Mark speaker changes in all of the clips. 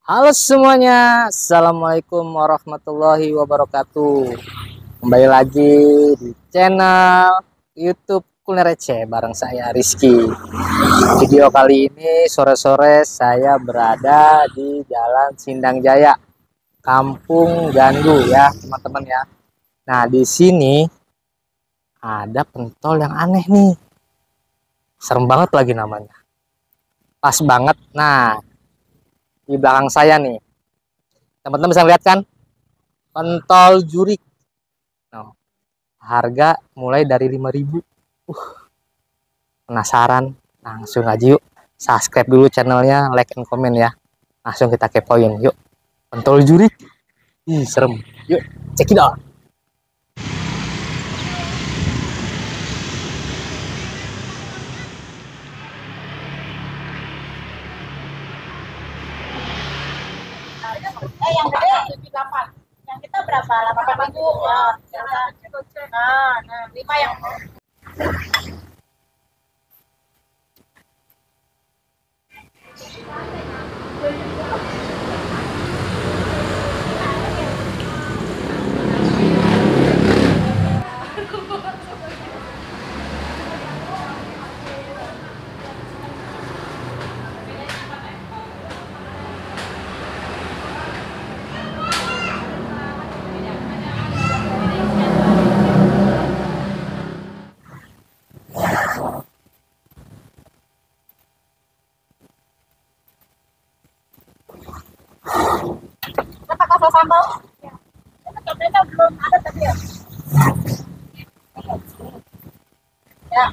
Speaker 1: Halo semuanya, Assalamualaikum warahmatullahi wabarakatuh. Kembali lagi di channel YouTube Kuliner Receh bareng saya Rizky. Video kali ini sore-sore saya berada di Jalan Sindang Jaya, Kampung Gandu ya teman-teman ya. Nah di sini ada pentol yang aneh nih, serem banget lagi namanya. Pas banget. Nah di belakang saya nih, teman-teman bisa lihat kan? Pentol jurik. Nah, harga mulai dari 5.000. Penasaran? Langsung aja yuk. Subscribe dulu channelnya, like and comment ya. Langsung kita kepoin yuk. Pentol jurik. Serem. Yuk, check it out.
Speaker 2: Yang gede 78. Yang kita berapa? 8.000. Nah, 5 yang pakai saus sambal. Cabenya belum ada tadi ya. Ya.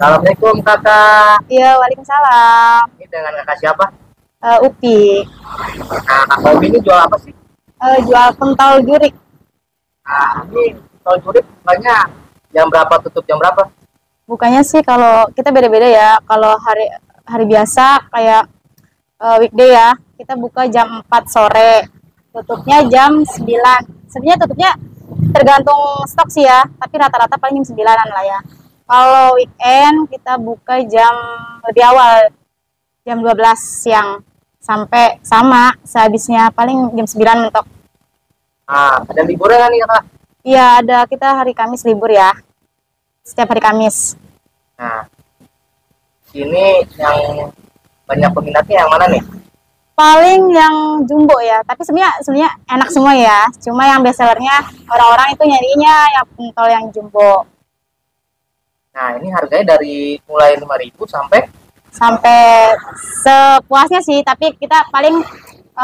Speaker 1: Assalamualaikum kakak.
Speaker 2: Iya, waalaikumsalam.
Speaker 1: Ini dengan kakak siapa?
Speaker 2: Upi.
Speaker 1: Nah, kakak Ubi ini jual apa sih?
Speaker 2: Jual pentol jurik.
Speaker 1: Nah, ini pentol jurik banyak. Jam berapa tutup jam berapa?
Speaker 2: Bukanya sih kalau kita beda-beda ya. Kalau hari hari biasa kayak weekday ya, kita buka jam 4 sore. Tutupnya jam 9. Sebenarnya tutupnya tergantung stok sih ya, tapi rata-rata paling jam 9-an lah ya. Kalau weekend kita buka jam lebih awal, jam 12 siang. Sampai sama, sehabisnya paling jam 9 mentok.
Speaker 1: Nah, ada liburan kan nih kakak?
Speaker 2: Iya, ada, kita hari Kamis libur ya. Setiap hari Kamis.
Speaker 1: Nah, sini yang banyak peminatnya yang mana nih?
Speaker 2: Paling yang jumbo ya, tapi sebenarnya enak semua ya. Cuma yang best sellernya orang-orang itu nyarinya yang pentol yang jumbo.
Speaker 1: Nah, ini harganya dari mulai 5.000 sampai
Speaker 2: Sampai sepuasnya sih, tapi kita paling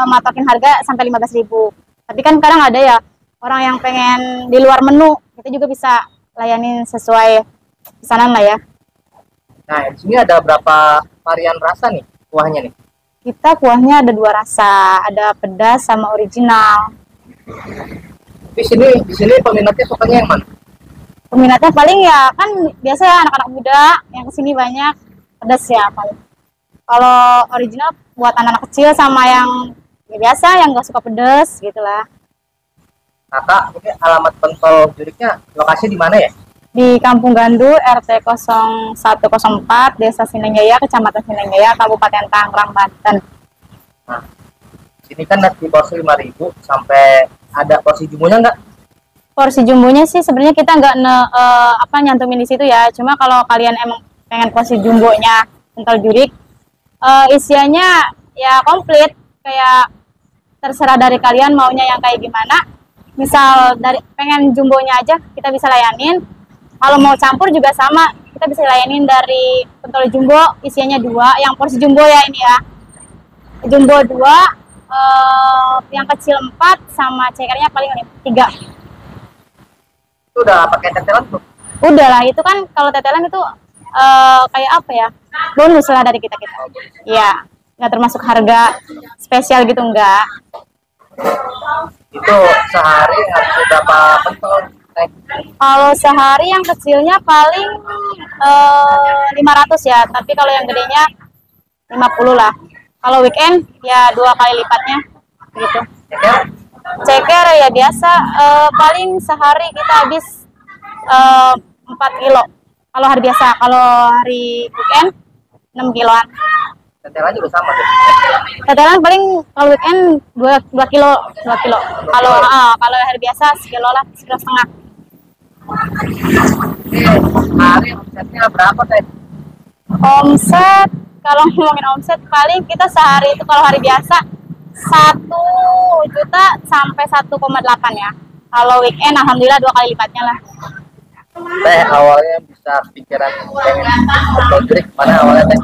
Speaker 2: matokin harga sampai 15.000. Tapi kan kadang ada ya orang yang pengen di luar menu, kita juga bisa layanin sesuai pesanan lah ya.
Speaker 1: Nah, di sini ada berapa varian rasa nih kuahnya nih?
Speaker 2: Kita kuahnya ada 2 rasa, ada pedas sama original.
Speaker 1: Di sini peminatnya sukanya yang mana?
Speaker 2: Peminatnya paling ya kan biasa ya anak-anak muda yang kesini banyak pedas ya paling. Kalau original buat anak-anak kecil sama yang ya biasa yang nggak suka pedas gitulah.
Speaker 1: Nah Kak, ini alamat pentol juriknya lokasi di mana ya?
Speaker 2: Di Kampung Gandu, RT 0104, Desa Sinenjaya, Kecamatan Sinenjaya, Kabupaten Tangerang, Banten.
Speaker 1: Nah, sini kan di porsi 5.000 sampai ada porsi jumbonya nggak?
Speaker 2: Porsi jumbonya sih sebenarnya kita nggak nyantumin di situ ya. Cuma kalau kalian emang pengen porsi jumbonya pentol jurik, isiannya ya komplit, kayak terserah dari kalian maunya yang kayak gimana. Misal dari pengen jumbonya aja kita bisa layanin. Kalau mau campur juga sama, kita bisa layanin dari pentol jumbo isiannya 2, yang porsi jumbo ya ini ya. Jumbo 2, yang kecil 4, sama cekernya paling 3.
Speaker 1: Itu udah pakai tetelan tuh?
Speaker 2: Udah lah, itu kan kalau tetelan itu kayak apa ya? Bonus lah dari kita-kita. Iya, nggak termasuk harga spesial gitu enggak.
Speaker 1: Itu sehari harus berapa pentol?
Speaker 2: Kalau sehari yang kecilnya paling 500 ya, tapi kalau yang gedenya 50 lah. Kalau weekend ya 2 kali lipatnya gitu. Ceker ya biasa, paling sehari kita habis 4 kilo. Kalau hari biasa, kalau hari weekend 6 kiloan.
Speaker 1: Tetelan juga sama tuh?
Speaker 2: Tetelan paling kalau weekend 2 kilo, 2 kilo. Kalau hari biasa sekilo lah, 1,5 kilo.
Speaker 1: Hari omsetnya berapa teh?
Speaker 2: Omset, kalau ngomongin omset paling kita sehari itu kalau hari biasa 1 juta sampai 1,8 ya. Kalau weekend alhamdulillah 2 kali lipatnya lah.
Speaker 1: Teh awalnya bisa pikiran pengen pentol jurik mana awalnya teh?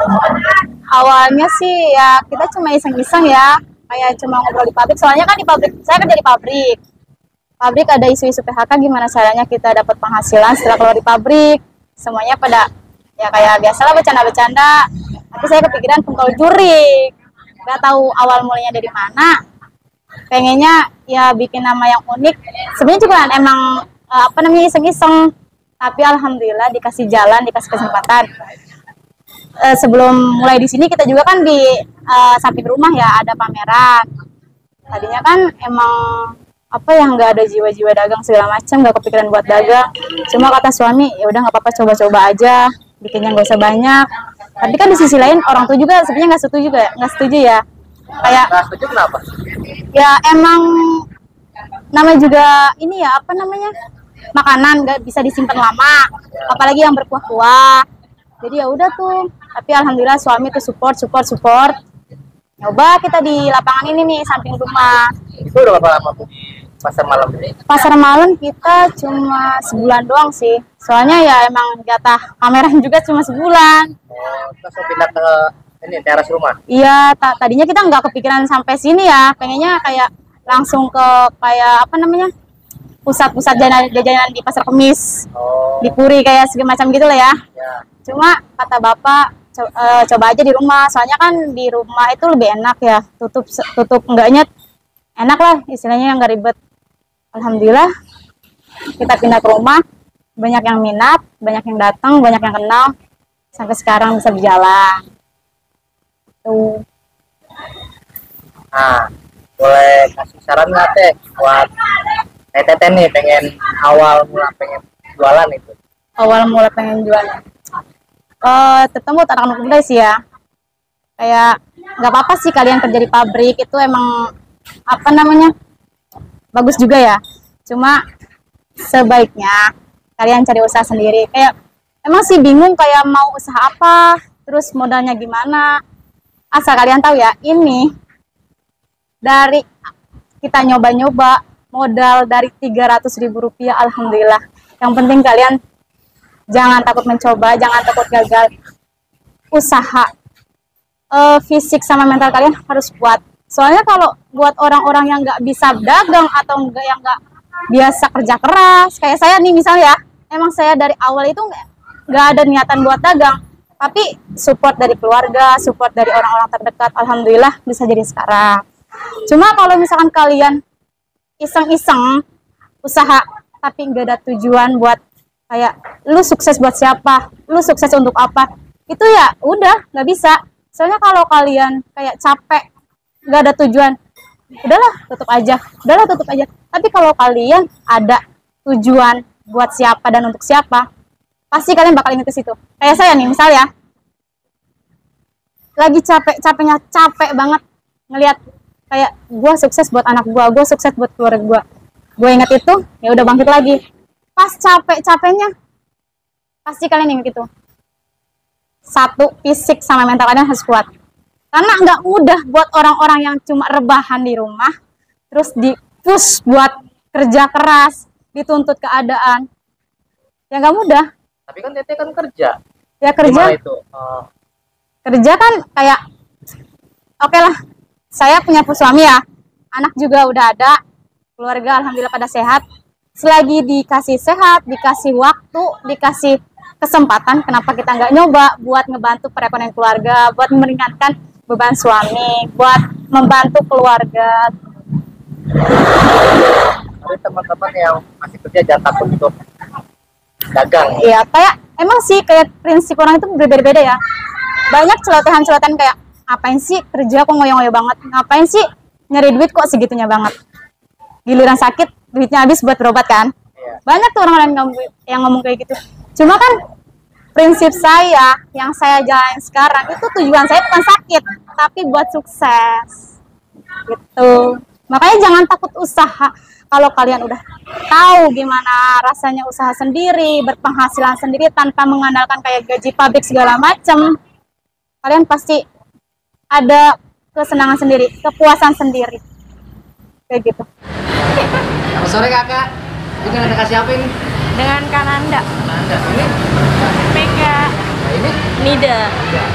Speaker 2: Awalnya sih ya kita cuma iseng-iseng ya, kayak cuma ngobrol di pabrik. Soalnya kan di pabrik, saya kerja di pabrik. Pabrik ada isu-isu PHK, gimana caranya kita dapat penghasilan setelah keluar di pabrik. Semuanya pada ya kayak biasalah bercanda-bercanda. Tapi saya kepikiran pentol jurik. Gak tahu awal mulanya dari mana. Pengennya ya bikin nama yang unik. Sebenarnya juga emang iseng-iseng. Tapi alhamdulillah dikasih jalan, dikasih kesempatan. Sebelum mulai di sini kita juga kan di samping rumah ya ada pameran. Tadinya kan emang nggak ada jiwa-jiwa dagang segala macam, nggak kepikiran buat dagang. Cuma kata suami ya udah nggak apa-apa, coba-coba aja, bikinnya nggak usah banyak. Tapi kan di sisi lain orang tua juga sebenarnya nggak setuju ya. Kayak
Speaker 1: Nggak setuju kenapa?
Speaker 2: ya emang nama juga ini ya makanan nggak bisa disimpan lama, apalagi yang berkuah-kuah. Jadi ya udah tuh. Tapi alhamdulillah suami tuh support. Nyoba kita di lapangan ini nih samping rumah.
Speaker 1: Itu udah berapa lama tuh pasar malam ini?
Speaker 2: Pasar malam kita cuma sebulan doang sih. Soalnya ya emang jatah kameran juga cuma sebulan.
Speaker 1: Langsung pindah ke ini teras rumah?
Speaker 2: Iya, tadinya kita nggak kepikiran sampai sini ya. Pengennya kayak langsung ke kayak pusat-pusat jajanan di Pasar Kemis, di Puri kayak segala macam gitu lah ya. Cuma kata bapak coba aja di rumah. Soalnya kan di rumah itu lebih enak ya. Tutup enggaknya enak lah istilahnya, yang nggak ribet. Alhamdulillah kita pindah ke rumah, banyak yang minat, banyak yang datang, banyak yang kenal, sampai sekarang bisa berjalan tuh.
Speaker 1: Nah, boleh kasih saran nggak teh buat teteh nih pengen pengen jualan itu?
Speaker 2: Awal mula pengen jualan tetap buat anak-anak muda sih ya, kayak nggak apa-apa sih kalian kerja di pabrik, itu emang bagus juga ya. Cuma sebaiknya kalian cari usaha sendiri. Kayak emang sih bingung kayak mau usaha apa, terus modalnya gimana. Asal kalian tahu ya, ini dari kita nyoba-nyoba modal dari Rp300.000, alhamdulillah. Yang penting kalian jangan takut mencoba, jangan takut gagal. Usaha, fisik sama mental kalian harus kuat. Soalnya kalau buat orang-orang yang nggak bisa dagang atau yang nggak biasa kerja keras, kayak saya nih misalnya, emang saya dari awal itu nggak ada niatan buat dagang, tapi support dari keluarga, support dari orang-orang terdekat, alhamdulillah bisa jadi sekarang. Cuma kalau misalkan kalian iseng-iseng usaha tapi nggak ada tujuan buat kayak lu sukses buat siapa, lu sukses untuk apa, itu ya udah nggak bisa. Soalnya kalau kalian kayak capek, nggak ada tujuan, udahlah tutup aja, udahlah tutup aja. Tapi kalau kalian ada tujuan buat siapa dan untuk siapa, pasti kalian bakal inget ke situ. Kayak saya nih, misal ya, lagi capek banget ngelihat kayak gue sukses buat anak gue sukses buat keluarga gue inget itu, ya udah bangkit lagi. Pas capeknya pasti kalian inget itu. Satu, fisik sama mental kalian harus kuat, karena nggak mudah buat orang-orang yang cuma rebahan di rumah terus di push buat kerja keras, dituntut keadaan, ya nggak mudah.
Speaker 1: Tapi kan Teteh kan kerja.
Speaker 2: Ya kerja.
Speaker 1: Gimana itu?
Speaker 2: Kerja kan kayak oke lah, saya punya suami ya, anak juga udah ada, keluarga alhamdulillah pada sehat. Selagi dikasih sehat, dikasih waktu, dikasih kesempatan, kenapa kita nggak nyoba buat ngebantu perekonomian keluarga, buat meringankan beban suami, buat membantu keluarga.
Speaker 1: Tapi teman-teman yang masih kerja jangan takut untuk dagang.
Speaker 2: Iya, kayak emang sih kayak prinsip orang itu berbeda-beda ya. Banyak celotehan-celotehan kayak ngapain sih kerja kok ngoyo-ngoyo banget, ngapain sih nyari duit kok segitunya banget, giliran sakit duitnya habis buat berobat kan.
Speaker 1: Iya.
Speaker 2: Banyak tuh orang-orang yang ngomong kayak gitu. Cuma kan prinsip saya yang saya jalanin sekarang itu, tujuan saya bukan sakit tapi buat sukses gitu. Makanya jangan takut usaha. Kalau kalian udah tahu gimana rasanya usaha sendiri, berpenghasilan sendiri tanpa mengandalkan kayak gaji pabrik segala macam, kalian pasti ada kesenangan sendiri, kepuasan sendiri kayak gitu.
Speaker 1: Selamat sore kakak. Ini dengan kakak siapa ini?
Speaker 3: Dengan Kananda.
Speaker 1: Anda. Ini?
Speaker 3: Mega.
Speaker 1: Nah, ini?
Speaker 3: Nida.
Speaker 1: Ya.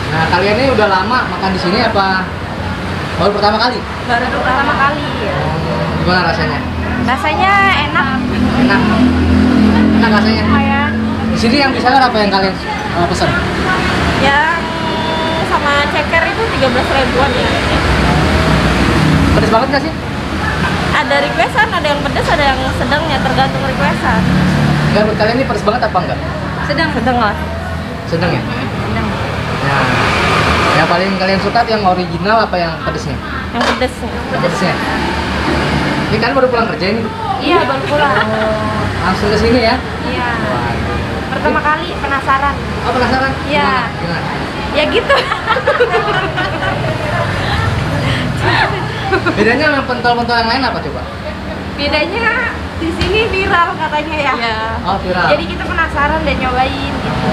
Speaker 1: Nah kalian ini udah lama makan di sini apa baru pertama kali?
Speaker 3: Baru pertama kali.
Speaker 1: Gimana rasanya?
Speaker 3: Rasanya enak.
Speaker 1: Enak. Enak rasanya.
Speaker 3: Lumayan.
Speaker 1: Di sini yang bisa apa yang kalian pesan?
Speaker 3: Yang sama ceker itu 13 ribuan ya.
Speaker 1: Pedas banget nggak sih?
Speaker 3: Ada requestan, ada yang pedas, ada yang sedangnya, tergantung requestan.
Speaker 1: Enggak, menurut kalian ini pedas banget apa enggak?
Speaker 3: Sedang lah.
Speaker 1: Sedang ya?
Speaker 3: Sedang.
Speaker 1: Nah, yang paling kalian suka yang original apa yang pedesnya?
Speaker 3: Yang pedasnya.
Speaker 1: Pedesnya. Ini kan baru pulang kerja ini?
Speaker 3: Iya, baru pulang.
Speaker 1: Langsung ke sini ya?
Speaker 3: Iya.
Speaker 1: Waduh.
Speaker 3: Pertama kali penasaran.
Speaker 1: Oh penasaran?
Speaker 3: Iya.
Speaker 1: Gimana?
Speaker 3: Ya gitu.
Speaker 1: Bedanya sama pentol-pentol yang lain apa coba?
Speaker 3: Bedanya di sini viral katanya ya. Iya.
Speaker 1: Oh viral.
Speaker 3: Jadi kita penasaran dan nyobain gitu.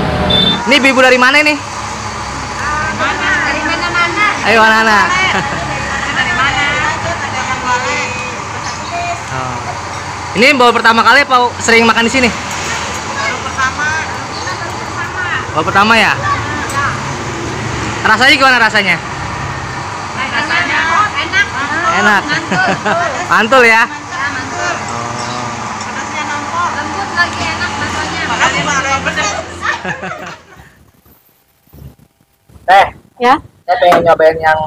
Speaker 1: Ini ibu dari mana nih?
Speaker 3: Mana? Dari mana-mana.
Speaker 1: Ayo anak-anak.
Speaker 3: Dari mana? Ada yang boleh.
Speaker 1: Oh. Ini baru pertama kali apa sering makan di sini?
Speaker 3: Baru pertama.
Speaker 1: Baru pertama ya? Rasanya gimana rasanya?
Speaker 3: Rasanya enak.
Speaker 1: Enak. Mantul ya?
Speaker 3: Ya, mantul. Pedasnya nongkrong. Lembut lagi enak rasanya. Makanya baru pedas.
Speaker 1: Teh,
Speaker 2: Ya,
Speaker 1: saya pengen nyobain yang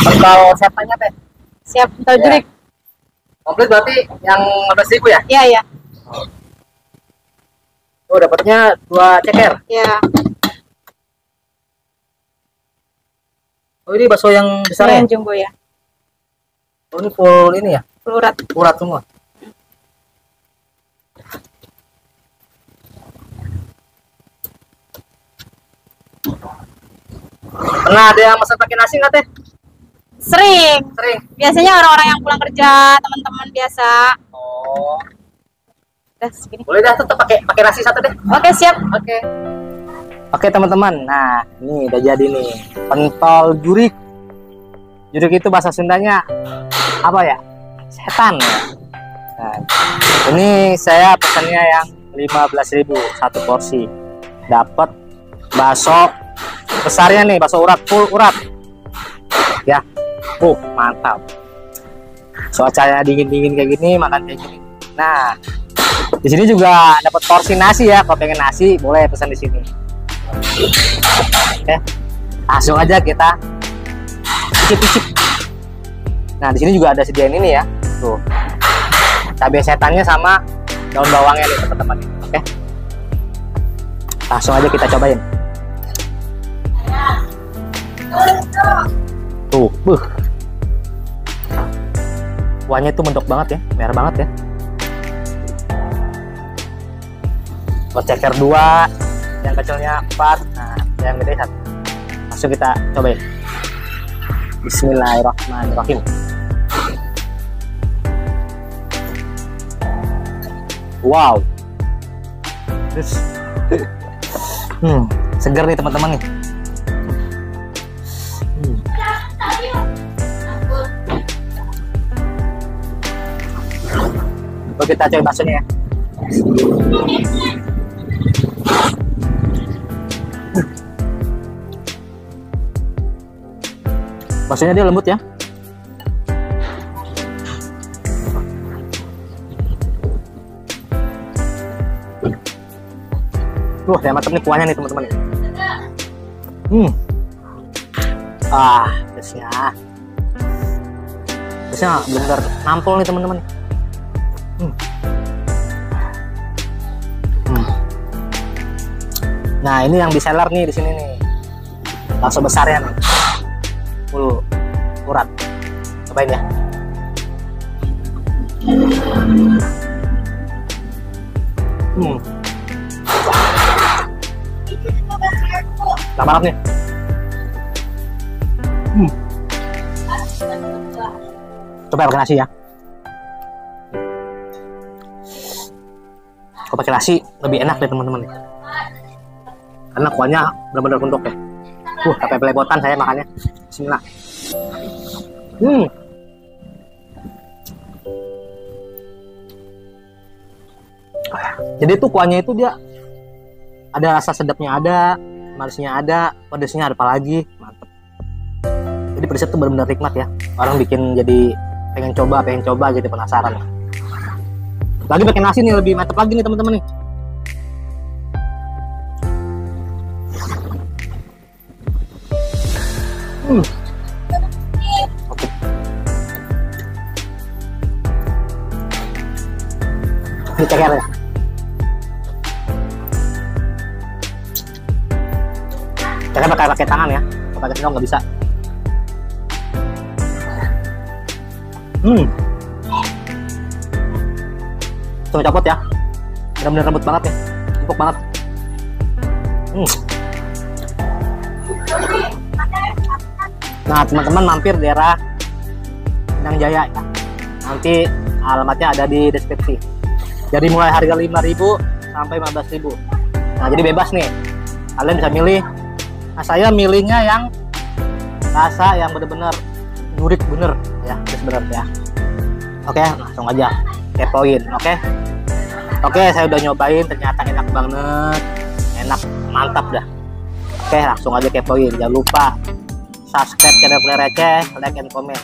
Speaker 1: pentol setannya teh.
Speaker 2: siap pentol
Speaker 1: Ya.
Speaker 2: jurik.
Speaker 1: Komplit berarti yang 15.000 ya?
Speaker 2: Iya, iya.
Speaker 1: Oh dapatnya 2 ceker.
Speaker 2: Ya,
Speaker 1: Oh ini bakso yang besar ya?
Speaker 2: yang jumbo ya.
Speaker 1: Oh ini full ini ya?
Speaker 2: Pelurat.
Speaker 1: Urat semua. Pernah ada yang pesan pakai nasi nggak teh?
Speaker 2: Sering.
Speaker 1: Sering.
Speaker 2: Biasanya orang-orang yang pulang kerja, teman-teman biasa.
Speaker 1: Oh,
Speaker 2: Udah segini.
Speaker 1: boleh dah tetap pakai nasi satu deh.
Speaker 2: Oke, siap.
Speaker 1: Oke. Oke teman-teman, nah ini udah jadi nih pentol jurik. Jurik itu bahasa Sundanya apa ya? Setan ya. Nah, ini saya pesannya yang 15.000 satu porsi. Dapat bakso besarnya nih, bakso urat full urat. Ya, mantap. Cuacanya dingin-dingin kayak gini, makan kayak gini. Nah, di sini juga dapat porsi nasi ya. Kalau pengen nasi boleh pesan di sini. Oke, langsung aja kita icip-icip. Nah, di sini juga ada sediain ini ya. Tuh. Cabai setannya sama daun bawangnya nih, teman-teman. Oke. Langsung aja kita cobain. Tuh, kuahnya itu mentok banget ya, merah banget ya. Buat ceker 2, yang kecilnya 4, nah yang gede 1. Langsung kita cobain. Bismillahirrahmanirrahim. Wow, terus seger nih teman-teman nih. Oke, kita coba baksonya ya. Baksonya dia lembut ya. Ya mantep nih kuahnya nih teman-teman. Pedesnya bener-bener nampol nih teman-teman. Nah ini yang bestseller nih di sini nih, bakso besarnya nih, full urat. Cobain ya. Nah, banget nih. Coba pakai nasi ya. Kalau pakai nasi lebih enak deh teman-teman. Karena kuahnya benar-benar untuk ya. Sampai pelepotan saya makannya. Bismillah. Jadi itu kuahnya itu dia ada rasa sedapnya, ada manisnya, ada pedesnya, ada apa lagi, mantep. Jadi pedesnya tuh benar-benar nikmat ya. Orang bikin jadi pengen coba gitu, penasaran. Lagi pakai nasi nih lebih mantep lagi nih teman-teman nih. Oke. Ini ceker ya. Ceker pakai tangan ya. Kalau pakai sendok nggak bisa. Coba copot ya. Benar-benar lembut banget ya. Empuk banget. Nah teman-teman mampir daerah Pinang Jaya ya. Nanti alamatnya ada di deskripsi. Jadi mulai harga 5.000 sampai 15.000. Nah jadi bebas nih. Kalian bisa milih. Nah saya milihnya yang rasa yang bener-bener gurih bener ya, bener ya. Oke, langsung aja kepoin. Oke, saya udah nyobain, ternyata enak banget, enak, mantap dah. Oke, langsung aja kepoin. Jangan lupa subscribe channel Kuliner Receh, like and comment.